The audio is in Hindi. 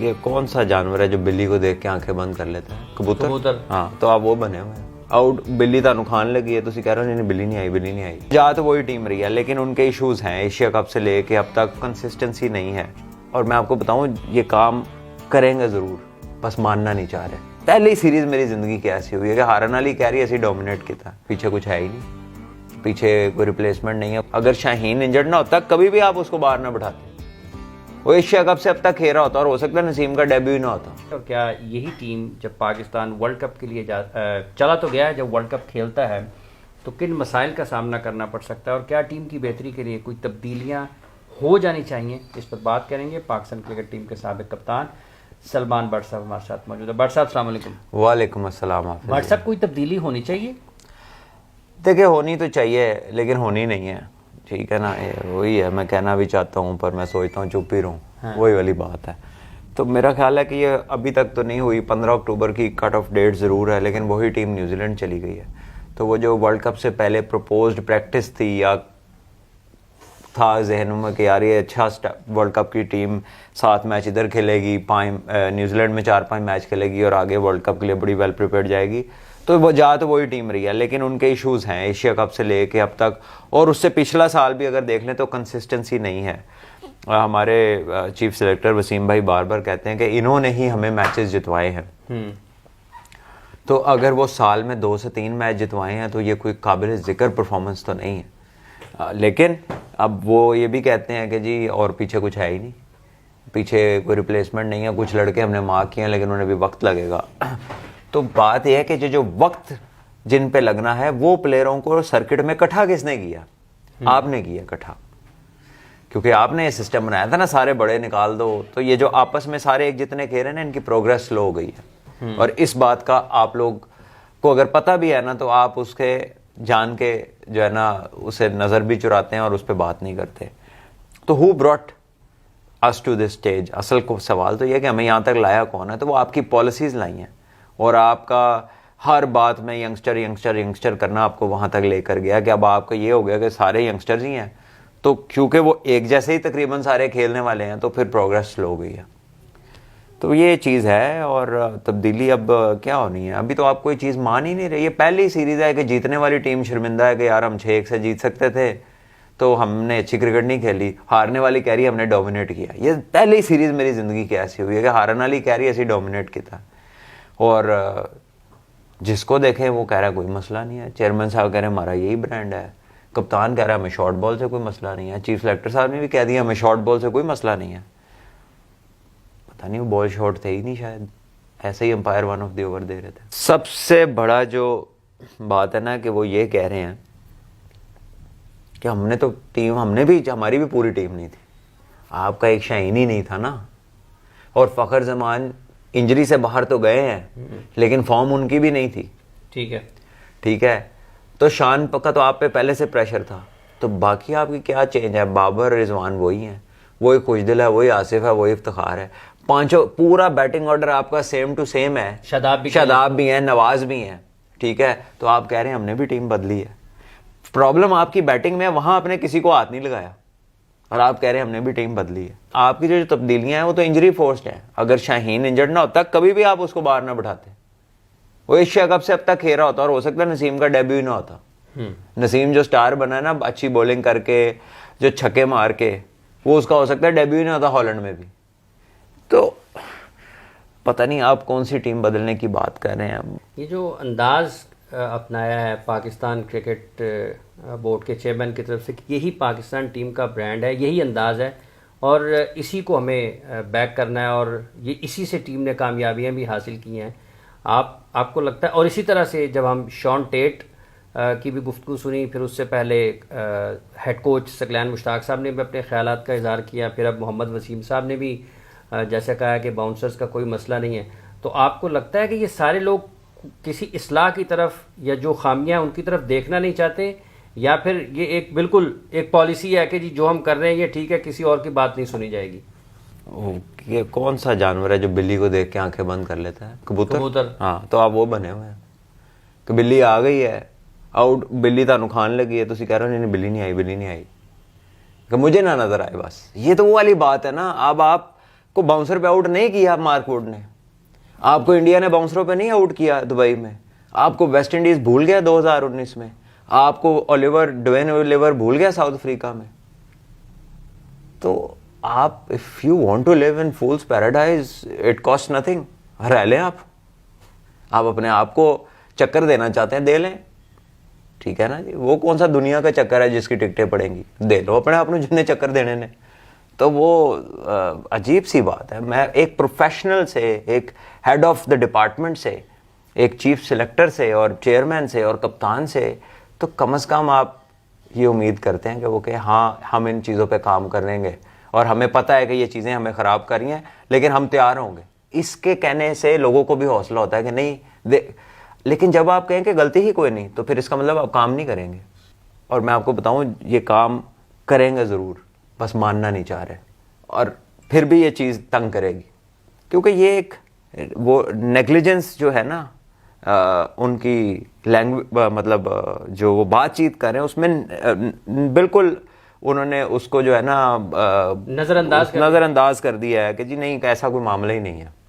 ये कौन सा जानवर है जो बिल्ली को देख के आंखें बंद कर लेता है? कबूतर। हाँ, तो आप वो बने हुए हैं। आउट बिल्ली ਤੁਹਾਨੂੰ खान लगी है, तुम कह रहे हो नहीं बिल्ली नहीं आई। जा तो वही टीम रही है, लेकिन उनके इश्यूज हैं एशिया कप से लेके अब तक कंसिस्टेंसी नहीं है। और मैं आपको बताऊं ये काम करेंगे जरूर, बस मानना नहीं चाह रहे। पहली सीरीज मेरी जिंदगी की ऐसी हुई है कि हारन अली कह रही ऐसी डोमिनेट की था, पीछे कुछ है ही नहीं, पीछे कोई रिप्लेसमेंट नहीं है। अगर शाहीन इंजर्ड ना होता कभी भी आप उसको बाहर ना बैठाते, वो एशिया कप से अब तक खेल रहा होता और हो सकता है नसीम का डेब्यू ही ना होता। तो क्या यही टीम जब पाकिस्तान वर्ल्ड कप के लिए चला तो गया है, जब वर्ल्ड कप खेलता है तो किन मसाइल का सामना करना पड़ सकता है और क्या टीम की बेहतरी के लिए कोई तब्दीलियां हो जानी चाहिए, इस पर बात करेंगे। पाकिस्तान क्रिकेट टीम के साबिक कप्तान सलमान भट्ट साहब हमारे साथ मौजूद है। भट्ट साहब अस्सलाम वालेकुम। वालेकुम अस्सलाम। भट्ट साहब कोई तब्दीली होनी चाहिए? देखिए होनी तो चाहिए लेकिन होनी नहीं है, ठीक है ना। वही है, मैं कहना भी चाहता हूँ पर मैं सोचता हूँ चुप ही रहूँ। हाँ। वही वाली बात है। तो मेरा ख्याल है कि ये अभी तक तो नहीं हुई, 15 अक्टूबर की कट ऑफ डेट ज़रूर है, लेकिन वही टीम न्यूजीलैंड चली गई है। तो वो जो वर्ल्ड कप से पहले प्रपोज्ड प्रैक्टिस थी या था जहनों में कि यार ये अच्छा वर्ल्ड कप की टीम 7 मैच इधर खेलेगी, 5 न्यूजीलैंड में 4-5 मैच खेलेगी और आगे वर्ल्ड कप के लिए बड़ी वेल प्रिपेयर्ड जाएगी, तो वो जा तो वही टीम रही है, लेकिन उनके इश्यूज हैं एशिया कप से लेके अब तक। और उससे पिछला साल भी अगर देख लें तो कंसिस्टेंसी नहीं है। हमारे चीफ सिलेक्टर वसीम भाई बार बार कहते हैं कि इन्होंने ही हमें मैचेस जितवाए हैं। तो अगर वो साल में 2 से 3 मैच जितवाए हैं तो ये कोई काबिल ज़िक्र परफॉर्मेंस तो नहीं है। लेकिन अब वो ये भी कहते हैं कि जी और पीछे कुछ है ही नहीं, पीछे कोई रिप्लेसमेंट नहीं है, कुछ लड़के हमने मार्क किए हैं लेकिन उन्हें भी वक्त लगेगा। तो बात यह है कि जो वक्त जिन पे लगना है वो प्लेयरों को सर्किट में इकट्ठा किसने किया? आपने किया इकट्ठा, क्योंकि आपने ये सिस्टम बनाया था ना, सारे बड़े निकाल दो। तो ये जो आपस में सारे एक जितने खेल रहे हैं ना, इनकी प्रोग्रेस स्लो हो गई है। और इस बात का आप लोग को अगर पता भी है ना तो आप उसके जान के जो है ना उसे नज़र भी चुराते हैं और उस पर बात नहीं करते। तो who brought us to this stage? असल को सवाल तो यह कि हमें यहाँ तक लाया कौन है? तो वो आपकी पॉलिसीज़ लाई हैं और आपका हर बात में यंगस्टर करना आपको वहाँ तक लेकर गया कि अब आपको ये हो गया कि सारे यंगस्टर्स ही हैं। तो क्योंकि वो एक जैसे ही तकरीबन सारे खेलने वाले हैं तो फिर प्रोग्रेस स्लो हो गई है। तो ये चीज़ है और तब्दीली अब क्या होनी है? अभी तो आप कोई चीज़ मान ही नहीं रही है। पहली सीरीज़ है कि जीतने वाली टीम शर्मिंदा है कि यार हम 6-1 से जीत सकते थे तो हमने अच्छी क्रिकेट नहीं खेली। हारने वाली कह रही हमने डोमिनेट किया। ये पहली सीरीज़ मेरी ज़िंदगी की ऐसी हुई है कि हारन अली कह रही ऐसी डोमिनेट की था और जिसको देखें वो कह रहा है कोई मसला नहीं है। चेयरमैन साहब कह रहे हैं हमारा यही ब्रांड है, कप्तान कह रहा है हमें शॉर्ट बॉल से कोई मसला नहीं है, चीफ सेलेक्टर साहब ने भी कह दिया हमें शॉर्ट बॉल से कोई मसला नहीं है। पता नहीं वो बॉल शॉर्ट थे ही नहीं, शायद ऐसे ही अंपायर 1 ऑफ द ओवर दे रहे थे। सबसे बड़ा जो बात है ना कि वो ये कह रहे हैं कि हमने तो टीम, हमारी भी पूरी टीम नहीं थी, आपका एक शाहीन ही नहीं था ना। और फ़खर जमान इंजरी से बाहर तो गए हैं लेकिन फॉर्म उनकी भी नहीं थी। ठीक है। तो शान का तो आप पे पहले से प्रेशर था, तो बाकी आपकी क्या चेंज है? बाबर रिजवान वही हैं, वही खुशदिल है, वही आसिफ है, वही इफ्तिखार है। पांचों पूरा बैटिंग ऑर्डर आपका सेम टू सेम है। शादाब भी हैं, नवाज भी हैं, ठीक है। तो आप कह रहे हैं हमने भी टीम बदली है। प्रॉब्लम आपकी बैटिंग में है, वहां आपने किसी को हाथ नहीं लगाया और आप कह रहे हैं हमने भी टीम बदली है। आपकी जो तब्दीलियां हैं वो तो इंजरी फोर्स्ड है। अगर शाहीन इंजर्ड ना होता कभी भी आप उसको बाहर ना बैठाते, वो एशिया कप से अब तक खेल रहा होता और हो सकता है नसीम का डेब्यू ही ना होता। नसीम जो स्टार बना है ना, अच्छी बॉलिंग करके, जो छक्के मार के, वो उसका हो सकता है डेब्यू ही ना होता हॉलैंड में भी। तो पता नहीं आप कौन सी टीम बदलने की बात कर रहे हैं। ये जो अंदाज अपनाया है पाकिस्तान क्रिकेट बोर्ड के चेयरमैन की तरफ से कि यही पाकिस्तान टीम का ब्रांड है, यही अंदाज है और इसी को हमें बैक करना है और ये इसी से टीम ने कामयाबियां भी हासिल की हैं, आपको लगता है? और इसी तरह से जब हम शॉन टेट की भी गुफ्तगू सुनी, फिर उससे पहले हेड कोच सकलैन मुश्ताक साहब ने भी अपने ख्यालात का इजहार किया, फिर अब मोहम्मद वसीम साहब ने भी जैसे कहा कि बाउंसर्स का कोई मसला नहीं है, तो आपको लगता है कि ये सारे लोग किसी इस्लाह की तरफ या जो खामियां उनकी तरफ देखना नहीं चाहते, या फिर ये एक बिल्कुल एक पॉलिसी है कि जी जो हम कर रहे हैं ये ठीक है, किसी और की बात नहीं सुनी जाएगी? ये कौन सा जानवर है जो बिल्ली को देख के आंखें बंद कर लेता है? कबूतर। हाँ, तो आप वो बने हुए हैं कि बिल्ली आ गई है, आउट बिल्ली ਤੁਹਾਨੂੰ खान लगी है, तुम कह रहे हो नहीं बिल्ली नहीं आई कि मुझे ना नजर आए। बस ये तो वो वाली बात है ना। अब आप को बाउंसर पे आउट नहीं किया मार्क वुड ने, आपको इंडिया ने बाउंसरों पे नहीं आउट किया दुबई में, आपको वेस्ट इंडीज भूल गया 2019 में, आपको ड्वेन ओलिवर भूल गया साउथ अफ्रीका में। तो आप if you want to live in fool's paradise it cost nothing, रह लें आप अपने आप को चक्कर देना चाहते हैं दे लें, ठीक है ना जी। वो कौन सा दुनिया का चक्कर है जिसकी टिकटें पड़ेंगी, दे लो अपने आप को जिन्हें चक्कर देने ने। तो वो अजीब सी बात है। मैं एक प्रोफेशनल से, एक हेड ऑफ द डिपार्टमेंट से, एक चीफ सिलेक्टर से और चेयरमैन से और कप्तान से, तो कम से कम आप ये उम्मीद करते हैं कि वो कहे हाँ हम इन चीज़ों पे काम करेंगे और हमें पता है कि ये चीज़ें हमें ख़राब कर रही हैं लेकिन हम तैयार होंगे। इसके कहने से लोगों को भी हौसला होता है कि नहीं लेकिन जब आप कहें कि गलती ही कोई नहीं, तो फिर इसका मतलब आप काम नहीं करेंगे। और मैं आपको बताऊं ये काम करेंगे ज़रूर, बस मानना नहीं चाह रहे, और फिर भी ये चीज़ तंग करेगी, क्योंकि ये एक वो नेग्लिजेंस जो है ना उनकी लैंग्वेज, मतलब जो वो बातचीत कर रहे हैं उसमें बिल्कुल उन्होंने उसको जो है ना नज़रअंदाज कर दिया है कि जी नहीं ऐसा कोई मामला ही नहीं है।